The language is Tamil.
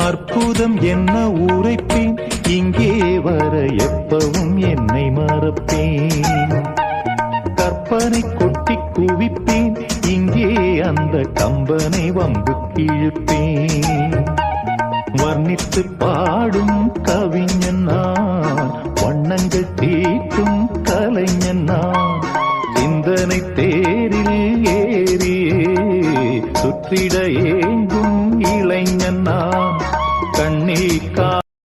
அற்புதம் என்ன உரைப்பேன், இங்கே வர எப்பவும் என்னை மறப்பேன். கற்பனை கொட்டி குவிப்பேன், இங்கே அந்த கம்பனை வம்பு கிழிப்பேன். வர்ணித்து பாடும் கவிஞன் நான், வண்ணங்கள் தீட்டும் கலைஞன் நான். சிந்தனை தேரில் ஏறியே சுற்றிட